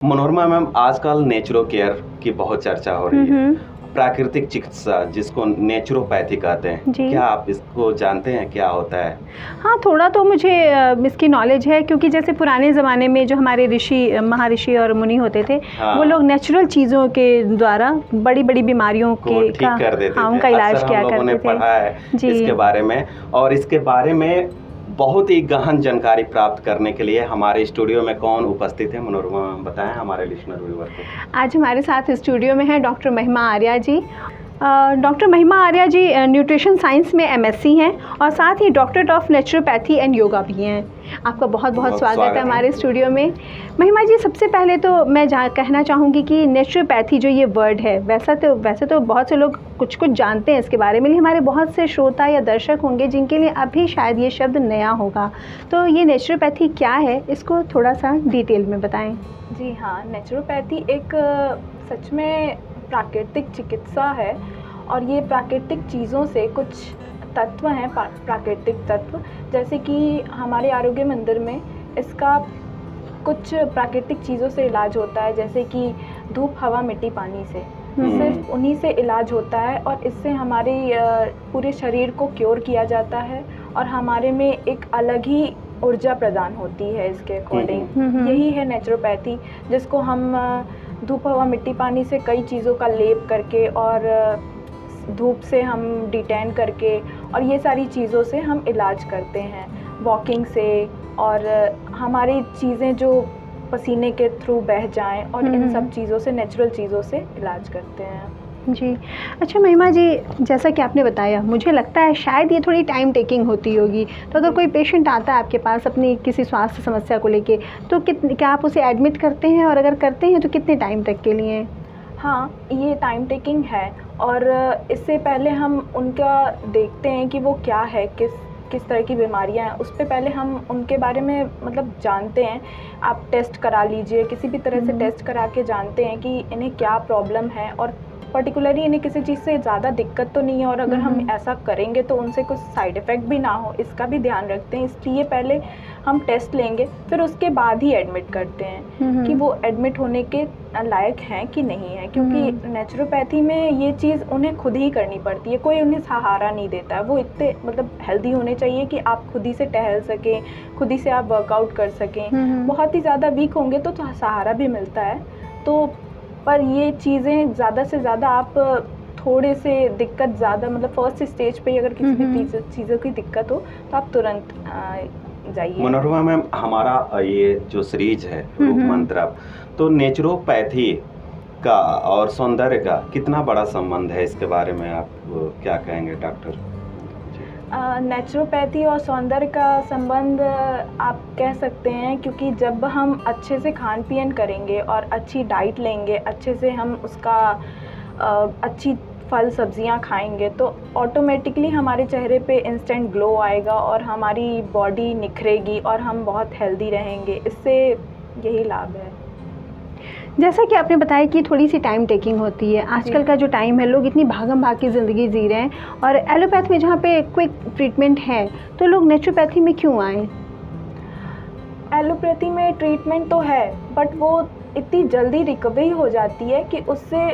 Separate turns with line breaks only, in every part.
Manorama ma'am, आजकल naturo care की बहुत चर्चा हो रही है। प्राकृतिक चिकित्सा जिसको नेचुरोपैथी कहते हैं,
जी।
क्या आप इसको जानते हैं क्या होता है?
हाँ, थोड़ा तो मुझे इसकी नॉलेज है, क्योंकि जैसे पुराने ज़माने में जो हमारे महर्षि और मुनि होते थे,
हाँ।
वो लोग नेचुरल चीज़ों के द्वारा बड़ी-बड़ी बीमारियों
को ठीक कर देते थे।
उनका इलाज
अक्सर
किया
हम लोगों ने
करते थे।
पढ़ा है
जी।
इसके बारे में, और इसके बारे में बहुत ही गहन जानकारी प्राप्त करने के लिए हमारे स्टूडियो में कौन उपस्थित है? मनोरमा बताएं हमारे लिसनर व्यूअर को।
आज हमारे साथ स्टूडियो में हैं doctor Mahima Arya ji. Doctor Mahima Arya ji nutrition science में एमएससी हैं और साथ ही doctorate of naturopathy and yoga भी हैं। आपका बहुत बहुत स्वागत है हमारे स्टूडियो में। महिमा जी, सबसे पहले तो मैं कहना चाहूँगी कि नेचुरोपैथी जो ये वर्ड है, वैसे तो बहुत से लोग कुछ जानते हैं इसके बारे में, लेकिन हमारे बहुत से श्रोता या दर्शक होंगे जिनके लिए अभी शायद ये शब्द नया होगा। तो ये नेचुरोपैथी क्या है, इसको थोड़ा सा डिटेल में बताएँ।
जी हाँ, नेचुरोपैथी एक सच में प्राकृतिक चिकित्सा है, और ये प्राकृतिक चीज़ों से कुछ तत्व हैं, प्राकृतिक तत्व, जैसे कि हमारे आरोग्य मंदिर में इसका कुछ प्राकृतिक चीज़ों से इलाज होता है, जैसे कि धूप, हवा, मिट्टी, पानी से। सिर्फ उन्हीं से इलाज होता है, और इससे हमारे पूरे शरीर को क्योर किया जाता है, और हमारे में एक अलग ही ऊर्जा प्रदान होती है इसके अकॉर्डिंग। यही है नेचुरोपैथी, जिसको हम धूप, हवा, मिट्टी, पानी से कई चीज़ों का लेप करके, और धूप से हम डिटेन करके, और ये सारी चीज़ों से हम इलाज करते हैं, वॉकिंग से, और हमारी चीज़ें जो पसीने के थ्रू बह जाएं, और इन सब चीज़ों से, नेचुरल चीज़ों से इलाज करते हैं।
जी। अच्छा महिमा जी, जैसा कि आपने बताया, मुझे लगता है शायद ये थोड़ी टाइम टेकिंग होती होगी। तो अगर कोई पेशेंट आता है आपके पास अपनी किसी स्वास्थ्य समस्या को लेके, तो क्या आप उसे एडमिट करते हैं, और अगर करते हैं तो कितने टाइम तक के लिए?
हाँ, ये टाइम टेकिंग है, और इससे पहले हम उनका देखते हैं कि वो क्या है, किस तरह की बीमारियां हैं। उस पे पहले हम उनके बारे में मतलब जानते हैं। आप टेस्ट करा लीजिए, किसी भी तरह से टेस्ट करा के जानते हैं कि इन्हें क्या प्रॉब्लम है, और पर्टिकुलरली इन्हें किसी चीज़ से ज़्यादा दिक्कत तो नहीं है, और अगर हम ऐसा करेंगे तो उनसे कुछ साइड इफ़ेक्ट भी ना हो, इसका भी ध्यान रखते हैं। इसलिए पहले हम टेस्ट लेंगे, फिर उसके बाद ही एडमिट करते हैं कि वो एडमिट होने के लायक हैं कि नहीं है, क्योंकि नेचुरोपैथी में ये चीज़ उन्हें खुद ही करनी पड़ती है, कोई उन्हें सहारा नहीं देता है। वो इतने मतलब हेल्दी होने चाहिए कि आप खुद ही से टहल सकें, खुद ही से आप वर्कआउट कर सकें। बहुत ही ज़्यादा वीक होंगे तो सहारा भी मिलता है, तो पर ये चीज़ें ज़्यादा से ज़्यादा आप थोड़े से दिक्कत ज़्यादा मतलब फर्स्ट स्टेज पे अगर किसी भी चीज़ों की दिक्कत हो तो आप तुरंत जाइए।
मनोरमा मैम, हमारा ये जो सीरीज है रूप मंत्र, तो नेचुरोपैथी का और सौंदर्य का कितना बड़ा संबंध है, इसके बारे में आप क्या कहेंगे डॉक्टर?
नेचुरोपैथी और सौंदर्य का संबंध आप कह सकते हैं, क्योंकि जब हम अच्छे से खान पीन करेंगे और अच्छी डाइट लेंगे, अच्छे से हम उसका अच्छी फल सब्जियां खाएंगे, तो ऑटोमेटिकली हमारे चेहरे पे इंस्टेंट ग्लो आएगा, और हमारी बॉडी निखरेगी, और हम बहुत हेल्दी रहेंगे। इससे यही लाभ है।
जैसा कि आपने बताया कि थोड़ी सी टाइम टेकिंग होती है, आजकल का जो टाइम है, लोग इतनी भागम भाग की ज़िंदगी जी रहे हैं, और एलोपैथ में जहाँ पे क्विक ट्रीटमेंट है, तो लोग नेचुरोपैथी में क्यों आए?
एलोपैथी में ट्रीटमेंट तो है, बट वो इतनी जल्दी रिकवरी हो जाती है कि उससे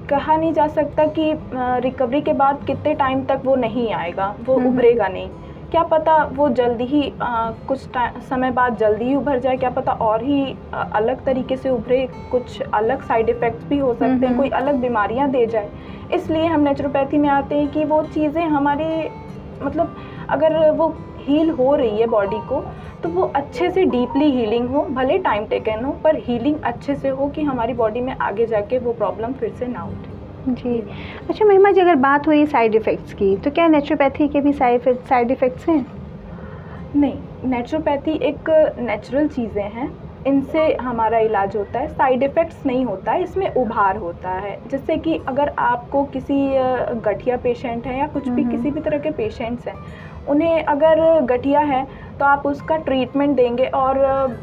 कहा नहीं जा सकता कि रिकवरी के बाद कितने टाइम तक वो नहीं आएगा, वो उभरेगा नहीं। क्या पता वो जल्दी ही कुछ समय बाद जल्दी ही उभर जाए, क्या पता और ही अलग तरीके से उभरे, कुछ अलग साइड इफ़ेक्ट्स भी हो सकते हैं, कोई अलग बीमारियां दे जाए। इसलिए हम नेचुरोपैथी में आते हैं कि वो चीज़ें हमारे मतलब अगर वो हील हो रही है बॉडी को, तो वो अच्छे से डीपली हीलिंग हो, भले टाइम टेकन हो, पर हीलिंग अच्छे से हो कि हमारी बॉडी में आगे जाके वो प्रॉब्लम फिर से ना उठे।
जी। अच्छा महिमा जी, अगर बात हुई साइड इफ़ेक्ट्स की, तो क्या नेचुरोपैथी के भी साइड इफ़ेक्ट्स हैं?
नहीं, नेचुरोपैथी एक नेचुरल चीज़ें हैं, इनसे हमारा इलाज होता है, साइड इफ़ेक्ट्स नहीं होता है, इसमें उभार होता है। जैसे कि अगर आपको किसी गठिया पेशेंट है या कुछ भी किसी भी तरह के पेशेंट्स हैं, उन्हें अगर गठिया है तो आप उसका ट्रीटमेंट देंगे, और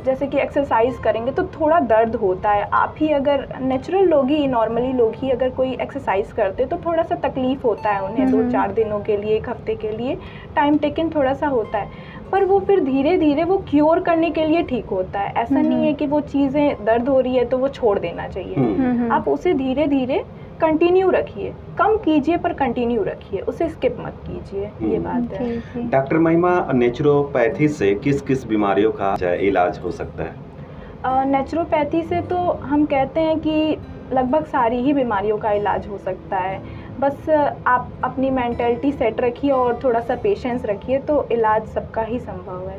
जैसे कि एक्सरसाइज करेंगे तो थोड़ा दर्द होता है। आप ही अगर नेचुरल लोग ही, नॉर्मली लोग ही अगर कोई एक्सरसाइज करते तो थोड़ा सा तकलीफ़ होता है उन्हें, 2-4 दिनों के लिए, 1 हफ्ते के लिए टाइम टेकन थोड़ा सा होता है। पर वो फिर धीरे धीरे वो क्योर करने के लिए ठीक होता है। ऐसा नहीं है कि वो चीज़ें दर्द हो रही है तो वो छोड़ देना चाहिए। आप उसे धीरे धीरे कंटिन्यू रखिए, कम कीजिए पर कंटिन्यू रखिए, उसे स्किप मत कीजिए, ये बात है।
डॉक्टर महिमा, नेचुरोपैथी से किस किस बीमारियों का इलाज हो सकता है?
नेचुरोपैथी से तो हम कहते हैं कि लगभग सारी ही बीमारियों का इलाज हो सकता है। बस आप अपनी मेंटलिटी सेट रखिए और थोड़ा सा पेशेंस रखिए तो इलाज सबका ही संभव है।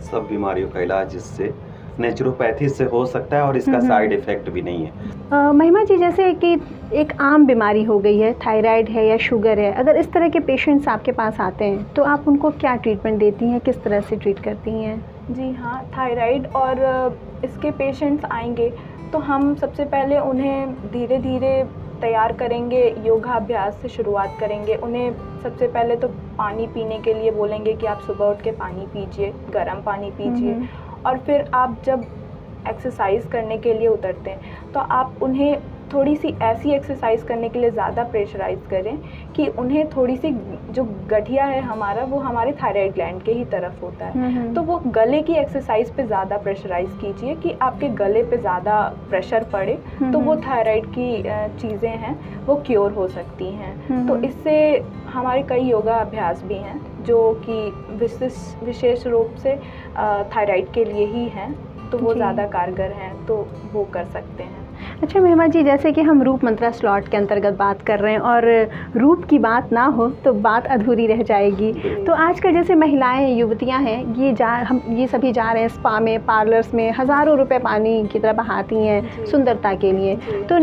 सब बीमारियों का इलाज इससे नेचुरोपैथी से हो सकता है और इसका साइड इफेक्ट भी नहीं है।
महिमा जी, जैसे कि एक आम बीमारी हो गई है, थायराइड है या शुगर है, अगर इस तरह के पेशेंट्स आपके पास आते हैं तो आप उनको क्या ट्रीटमेंट देती हैं, किस तरह से ट्रीट करती हैं?
जी हाँ, थायराइड और इसके पेशेंट्स आएंगे तो हम सबसे पहले उन्हें धीरे धीरे तैयार करेंगे, योगाभ्यास से शुरुआत करेंगे। उन्हें सबसे पहले तो पानी पीने के लिए बोलेंगे कि आप सुबह उठ के पानी पीजिए, गर्म पानी पीजिए। और फिर आप जब एक्सरसाइज करने के लिए उतरते हैं तो आप उन्हें थोड़ी सी ऐसी एक्सरसाइज करने के लिए ज़्यादा प्रेशराइज करें कि उन्हें थोड़ी सी, जो गठिया है हमारा वो हमारे थायराइड ग्लैंड के ही तरफ होता है, तो वो गले की एक्सरसाइज पे ज़्यादा प्रेशराइज कीजिए कि आपके गले पे ज़्यादा प्रेशर पड़े तो वो थायराइड की चीज़ें हैं वो क्योर हो सकती हैं। तो इससे हमारे कई योगा अभ्यास भी हैं जो कि विशेष रूप से थायराइड के लिए ही हैं, तो वो ज़्यादा कारगर हैं, तो वो कर सकते हैं।
अच्छा महिमा जी, जैसे कि हम रूप मंत्रा स्लॉट के अंतर्गत बात कर रहे हैं और रूप की बात ना हो तो बात अधूरी रह जाएगी। तो आजकल जैसे महिलाएं, युवतियां हैं, ये सभी जा रहे हैं स्पा में, पार्लर्स में, हज़ारों रुपए पानी की तरह बहाती हैं सुंदरता के लिए। तो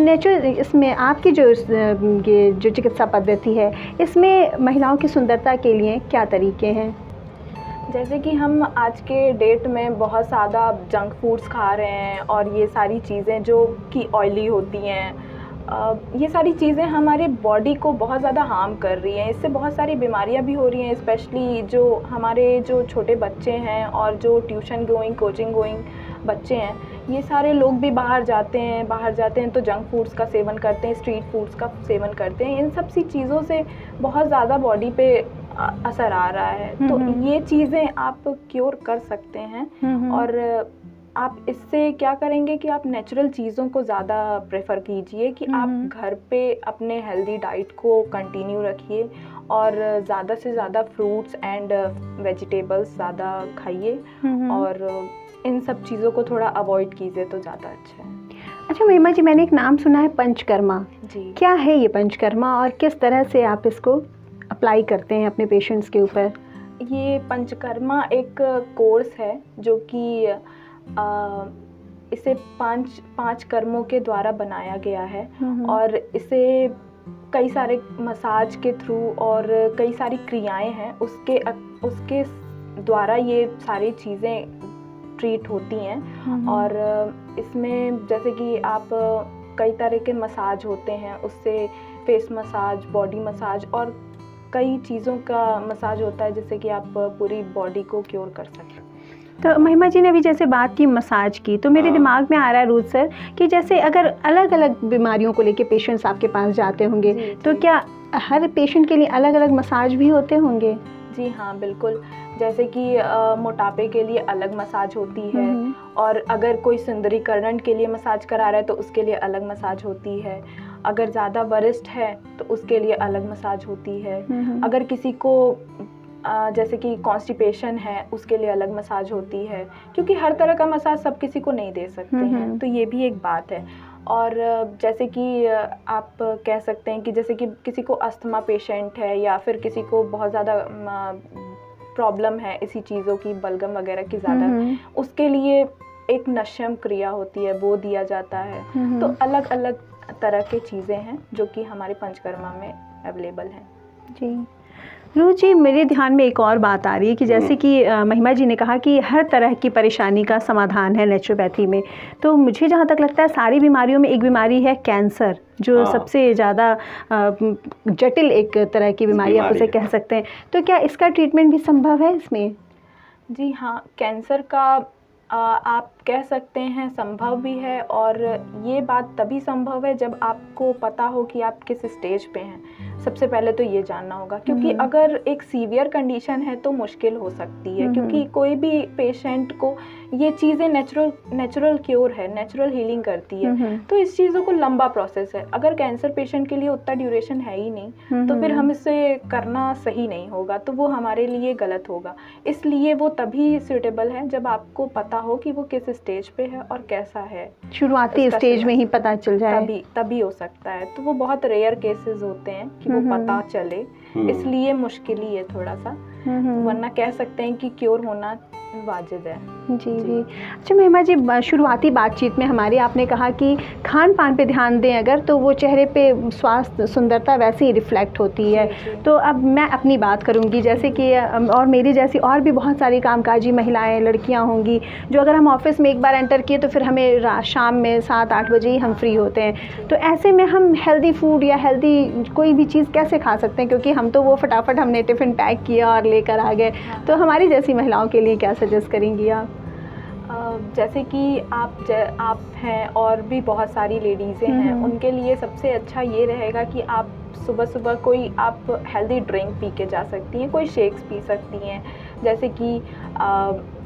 इसमें आपकी जो चिकित्सा पद्धति है, इसमें महिलाओं की सुंदरता के लिए क्या तरीके हैं?
जैसे कि हम आज के डेट में बहुत ज़्यादा जंक फूड्स खा रहे हैं और ये सारी चीज़ें जो कि ऑयली होती हैं, ये सारी चीज़ें हमारे बॉडी को बहुत ज़्यादा हार्म कर रही हैं। इससे बहुत सारी बीमारियां भी हो रही हैं, स्पेशली जो हमारे जो छोटे बच्चे हैं और जो ट्यूशन गोइंग, कोचिंग गोइंग बच्चे हैं, ये सारे लोग भी बाहर जाते हैं तो जंक फूड्स का सेवन करते हैं, स्ट्रीट फूड्स का सेवन करते हैं। इन सब सी चीज़ों से बहुत ज़्यादा बॉडी पे असर आ रहा है। तो ये चीज़ें आप क्योर कर सकते हैं और आप इससे क्या करेंगे कि आप नेचुरल चीज़ों को ज़्यादा प्रेफर कीजिए कि आप घर पे अपने हेल्दी डाइट को कंटिन्यू रखिए और ज़्यादा से ज़्यादा फ्रूट्स एंड वेजिटेबल्स ज़्यादा खाइए और इन सब चीज़ों को थोड़ा अवॉइड कीजिए तो ज़्यादा अच्छा है।
अच्छा महिमा जी, मैंने एक नाम सुना है पंचकर्मा।
जी,
क्या है ये पंचकर्मा और किस तरह से आप इसको अप्लाई करते हैं अपने पेशेंट्स के ऊपर?
ये पंचकर्मा एक कोर्स है जो कि इसे पांच कर्मों के द्वारा बनाया गया है और इसे कई सारे मसाज के थ्रू और कई सारी क्रियाएं हैं उसके द्वारा ये सारी चीज़ें ट्रीट होती हैं। और इसमें जैसे कि आप कई तरह के मसाज होते हैं, उससे फेस मसाज, बॉडी मसाज और कई चीज़ों का मसाज होता है जिससे कि आप पूरी बॉडी को क्योर कर सकते हैं।
तो महिमा जी ने अभी जैसे बात की मसाज की, तो मेरे दिमाग में आ रहा है रूथ सर कि जैसे अगर अलग अलग बीमारियों को लेके पेशेंट्स आपके पास जाते होंगे तो क्या हर पेशेंट के लिए अलग अलग मसाज भी होते होंगे?
जी हाँ, बिल्कुल। जैसे कि मोटापे के लिए अलग मसाज होती है और अगर कोई सुंदरीकरण के लिए मसाज करा रहा है तो उसके लिए अलग मसाज होती है। अगर ज़्यादा वरिष्ठ है तो उसके लिए अलग मसाज होती है। अगर किसी को जैसे कि कॉन्स्टिपेशन है उसके लिए अलग मसाज होती है, क्योंकि हर तरह का मसाज सब किसी को नहीं दे सकते हैं, तो ये भी एक बात है। और जैसे कि आप कह सकते हैं कि जैसे कि किसी को अस्थमा पेशेंट है या फिर किसी को बहुत ज़्यादा प्रॉब्लम है इसी चीज़ों की, बलगम वगैरह की ज़्यादा, उसके लिए एक नश्यम क्रिया होती है, वो दिया जाता है। तो अलग अलग तरह की चीज़ें हैं जो कि हमारे पंचकर्मा में अवेलेबल हैं।
जी रूथ जी, मेरे ध्यान में एक और बात आ रही है कि जैसे कि महिमा जी ने कहा कि हर तरह की परेशानी का समाधान है नेचुरोपैथी में, तो मुझे जहाँ तक लगता है सारी बीमारियों में एक बीमारी है कैंसर, जो सबसे ज़्यादा जटिल एक तरह की बीमारी आप उसे कह सकते हैं। तो क्या इसका ट्रीटमेंट भी संभव है इसमें?
जी हाँ, कैंसर का आप कह सकते हैं संभव भी है, और ये बात तभी संभव है जब आपको पता हो कि आप किस स्टेज पे हैं। सबसे पहले तो ये जानना होगा, क्योंकि अगर एक सीवियर कंडीशन है तो मुश्किल हो सकती है, क्योंकि कोई भी पेशेंट को ये चीज़ें नेचुरल क्योर है, नेचुरल हीलिंग करती है, तो इस चीज़ों को लंबा प्रोसेस है। अगर कैंसर पेशेंट के लिए उतना ड्यूरेशन है ही नहीं तो फिर हम इसे करना सही नहीं होगा, तो वो हमारे लिए गलत होगा। इसलिए वो तभी सूटेबल है जब आपको पता हो कि वो किस स्टेज पे है और कैसा है,
शुरुआती स्टेज में ही पता चल जाए,
तभी हो सकता है। तो वो बहुत रेयर केसेस होते हैं कि वो पता चले, इसलिए मुश्किल ही है थोड़ा सा, वरना कह सकते हैं कि क्योर होना वाजिब है।
जी जी। अच्छा महिमा जी, शुरुआती बातचीत में हमारी आपने कहा कि खान पान पे ध्यान दें अगर, तो वो चेहरे पे स्वास्थ्य सुंदरता वैसे ही रिफ्लेक्ट होती है। तो अब मैं अपनी बात करूंगी, जैसे कि और मेरी जैसी और भी बहुत सारी कामकाजी महिलाएं, लड़कियां होंगी जो अगर हम ऑफिस में एक बार एंटर किए तो फिर हमें शाम में 7-8 बजे ही हम फ्री होते हैं। तो ऐसे में हम हेल्दी फूड या हेल्दी कोई भी चीज़ कैसे खा सकते हैं, क्योंकि हम तो वो फटाफट हमने टिफ़िन पैक किया और लेकर आ गए। तो हमारी जैसी महिलाओं के लिए क्या सजेस्ट करेंगी आप?
जैसे कि आप हैं और भी बहुत सारी लेडीज़ें हैं, उनके लिए सबसे अच्छा ये रहेगा कि आप सुबह सुबह कोई आप हेल्दी ड्रिंक पी के जा सकती हैं, कोई शेक्स पी सकती हैं। जैसे कि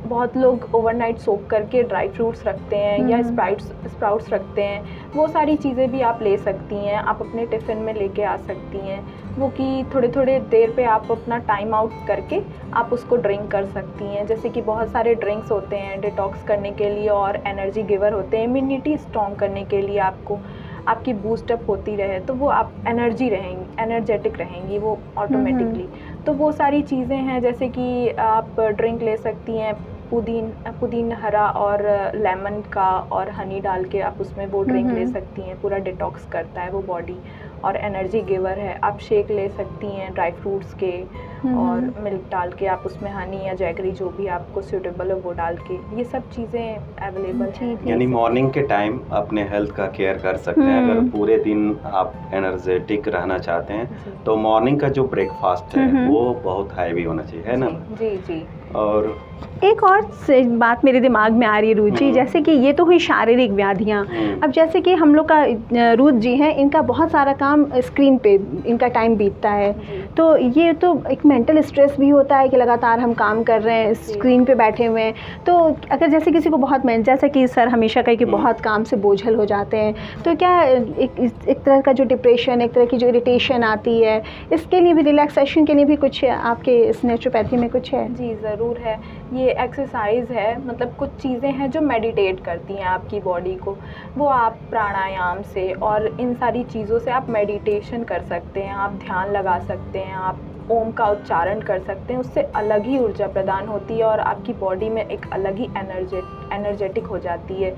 बहुत लोग ओवरनाइट सोक करके ड्राई फ्रूट्स रखते हैं या स्प्राउट्स रखते हैं, वो सारी चीज़ें भी आप ले सकती हैं, आप अपने टिफ़िन में लेके आ सकती हैं। वो कि थोड़े देर पे आप अपना टाइम आउट करके आप उसको ड्रिंक कर सकती हैं। जैसे कि बहुत सारे ड्रिंक्स होते हैं डिटॉक्स करने के लिए और एनर्जी गिवर होते हैं, इम्यूनिटी स्ट्रॉन्ग करने के लिए, आपकी बूस्ट अप होती रहे, तो वो आप एनर्जेटिक रहेंगी वो ऑटोमेटिकली। तो वो सारी चीज़ें हैं, जैसे कि आप ड्रिंक ले सकती हैं पुदीन हरा और लेमन का और हनी डाल के आप उसमें वो ड्रिंक ले सकती हैं। पूरा डिटॉक्स करता है वो बॉडी और एनर्जी गिवर है। आप शेक ले सकती हैं ड्राई फ्रूट्स के और मिल्क डाल के, आप उसमें हनी या जैगरी जो भी आपको सूटेबल है वो डाल के, ये सब चीज़ें अवेलेबल हैं।
यानी मॉर्निंग के टाइम अपने हेल्थ का केयर कर सकते हैं। अगर पूरे दिन आप एनर्जेटिक रहना चाहते हैं तो मॉर्निंग का जो ब्रेकफास्ट है वो बहुत हैवी होना चाहिए, है ना?
जी जी।
और
एक और बात मेरे दिमाग में आ रही है रुचि, जैसे कि ये तो हुई शारीरिक व्याधियाँ। अब जैसे कि हम लोग का रुच जी हैं, इनका बहुत सारा काम स्क्रीन पे इनका टाइम बीतता है, तो ये तो एक मेंटल स्ट्रेस भी होता है कि लगातार हम काम कर रहे हैं, स्क्रीन पे बैठे हुए हैं। तो अगर जैसे किसी को बहुत जैसा कि सर हमेशा कहे कि बहुत काम से बोझल हो जाते हैं, तो क्या एक तरह का जो डिप्रेशन, एक तरह की जो इरिटेशन आती है, इसके लिए भी, रिलैक्सेशन के लिए भी कुछ आपके इस नेचुरोपैथी में कुछ है?
जी ज़रूर है। ये एक्सरसाइज है, मतलब कुछ चीज़ें हैं जो मेडिटेट करती हैं आपकी बॉडी को। वो आप प्राणायाम से और इन सारी चीज़ों से आप मेडिटेशन कर सकते हैं, आप ध्यान लगा सकते हैं, आप ओम का उच्चारण कर सकते हैं। उससे अलग ही ऊर्जा प्रदान होती है और आपकी बॉडी में एक अलग ही एनर्जेटिक हो जाती है,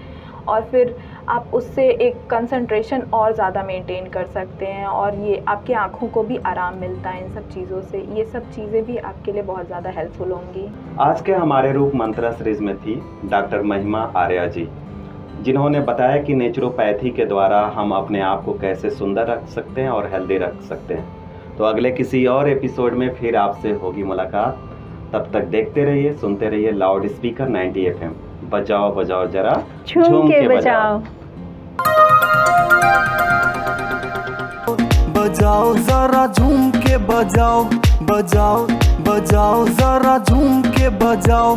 और फिर आप उससे एक कंसंट्रेशन और ज़्यादा मेंटेन कर सकते हैं, और ये आपकी आँखों को भी आराम मिलता है इन सब चीज़ों से। ये सब चीज़ें भी आपके लिए बहुत ज़्यादा हेल्पफुल होंगी।
आज के हमारे रूप मंत्रा सीरीज में थी डॉक्टर महिमा आर्या जी, जिन्होंने बताया कि नेचुरोपैथी के द्वारा हम अपने आप को कैसे सुंदर रख सकते हैं और हेल्दी रख सकते हैं। तो अगले किसी और एपिसोड में फिर आपसे होगी मुलाकात। तब तक देखते रहिए, सुनते रहिए लाउड स्पीकर 90 FM। बजाओ बजाओ जरा
झूम के बजाओ।
बजाओ जरा झूम के बजाओ, बजाओ बजाओ जरा झूम के बजाओ।